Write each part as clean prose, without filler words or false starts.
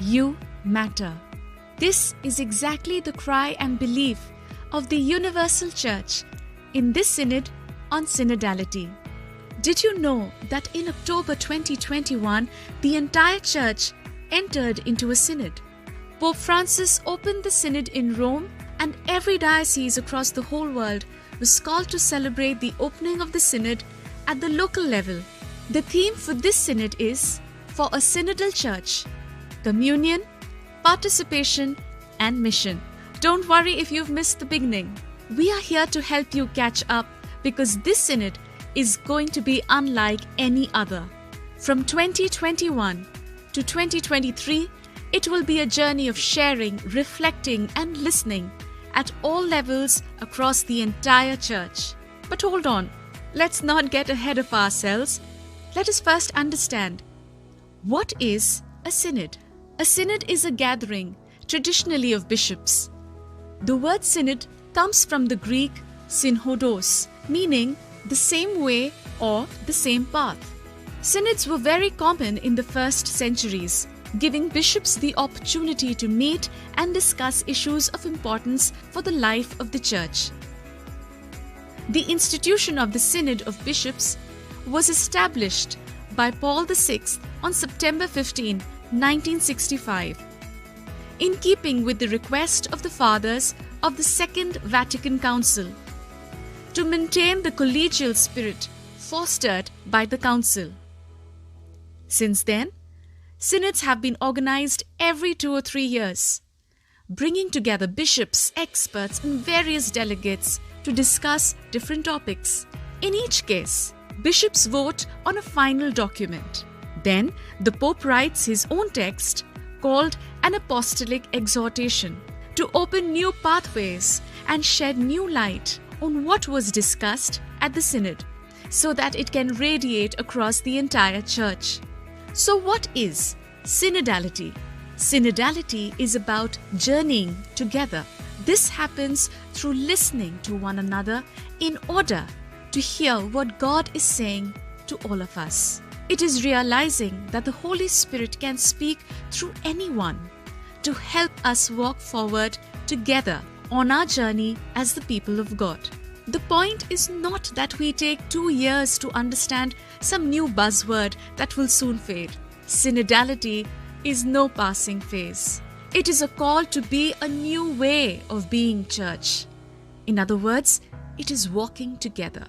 You matter. This is exactly the cry and belief of the Universal Church in this Synod on Synodality. Did you know that in October 2021, the entire Church entered into a Synod? Pope Francis opened the Synod in Rome, and every diocese across the whole world was called to celebrate the opening of the Synod at the local level. The theme for this Synod is For a Synodal Church: Communion, Participation and Mission. Don't worry if you've missed the beginning. We are here to help you catch up because this Synod is going to be unlike any other. From 2021 to 2023, it will be a journey of sharing, reflecting and listening at all levels across the entire Church. But hold on, let's not get ahead of ourselves. Let us first understand, what is a Synod? A Synod is a gathering, traditionally of bishops. The word Synod comes from the Greek synhodos, meaning the same way or the same path. Synods were very common in the first centuries, giving bishops the opportunity to meet and discuss issues of importance for the life of the Church. The institution of the Synod of Bishops was established by Paul VI on September 15, 1965, in keeping with the request of the Fathers of the Second Vatican Council to maintain the collegial spirit fostered by the Council. Since then, Synods have been organized every 2 or 3 years, bringing together bishops, experts and various delegates to discuss different topics. In each case, bishops vote on a final document. Then, the Pope writes his own text called an apostolic exhortation to open new pathways and shed new light on what was discussed at the Synod so that it can radiate across the entire Church. So what is synodality? Synodality is about journeying together. This happens through listening to one another in order to hear what God is saying to all of us. It is realizing that the Holy Spirit can speak through anyone to help us walk forward together on our journey as the people of God. The point is not that we take 2 years to understand some new buzzword that will soon fade. Synodality is no passing phase. It is a call to be a new way of being Church. In other words, it is walking together.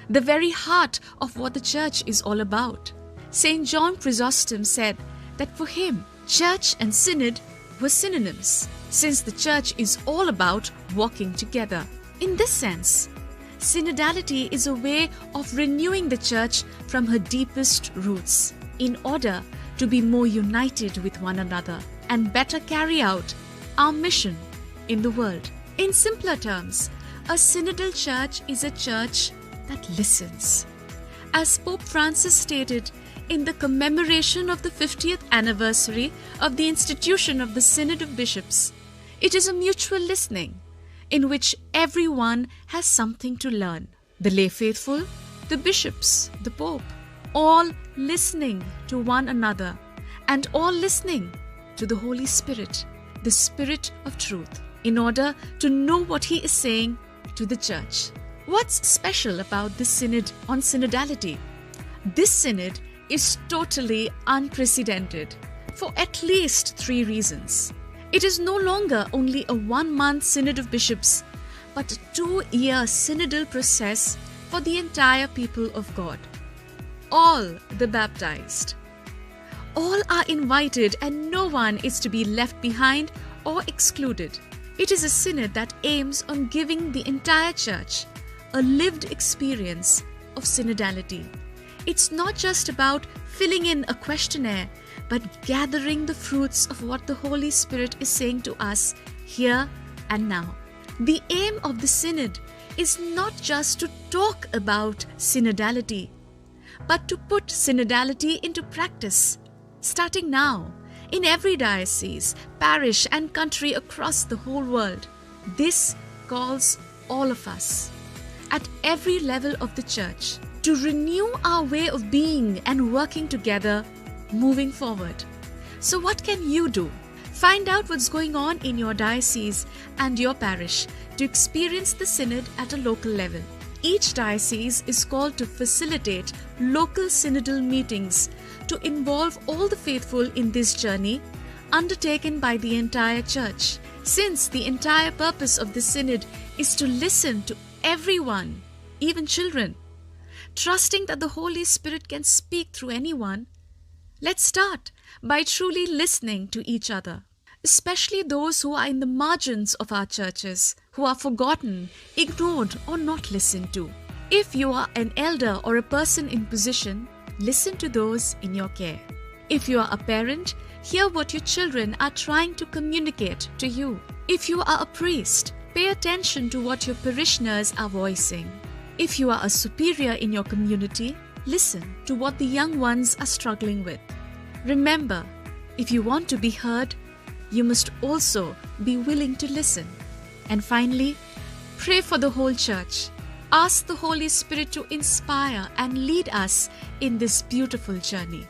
The very heart of what the Church is all about. St. John Chrysostom said that for him, Church and Synod were synonyms, since the Church is all about walking together. In this sense, synodality is a way of renewing the Church from her deepest roots in order to be more united with one another and better carry out our mission in the world. In simpler terms, a synodal Church is a Church that listens. As Pope Francis stated in the commemoration of the 50th anniversary of the institution of the Synod of Bishops, it is a mutual listening in which everyone has something to learn. The lay faithful, the bishops, the Pope, all listening to one another and all listening to the Holy Spirit, the Spirit of truth, in order to know what He is saying to the Church. What's special about this Synod on synodality? This Synod is totally unprecedented for at least 3 reasons. It is no longer only a 1-month Synod of Bishops, but a 2-year synodal process for the entire people of God. All the baptized. All are invited and no one is to be left behind or excluded. It is a Synod that aims on giving the entire Church a lived experience of synodality. It's not just about filling in a questionnaire, but gathering the fruits of what the Holy Spirit is saying to us here and now. The aim of the Synod is not just to talk about synodality, but to put synodality into practice, starting now, in every diocese, parish and country across the whole world. This calls all of us, at every level of the Church, to renew our way of being and working together moving forward. So what can you do? Find out what's going on in your diocese and your parish to experience the synod at a local level. Each diocese is called to facilitate local synodal meetings to involve all the faithful in this journey undertaken by the entire church. Since the entire purpose of the synod is to listen to everyone, even children, trusting that the Holy Spirit can speak through anyone, let's start by truly listening to each other, especially those who are in the margins of our churches, who are forgotten, ignored, or not listened to. If you are an elder or a person in position, listen to those in your care. If you are a parent, hear what your children are trying to communicate to you. If you are a priest, pay attention to what your parishioners are voicing. If you are a superior in your community, listen to what the young ones are struggling with. Remember, if you want to be heard, you must also be willing to listen. And finally, pray for the whole church. Ask the Holy Spirit to inspire and lead us in this beautiful journey.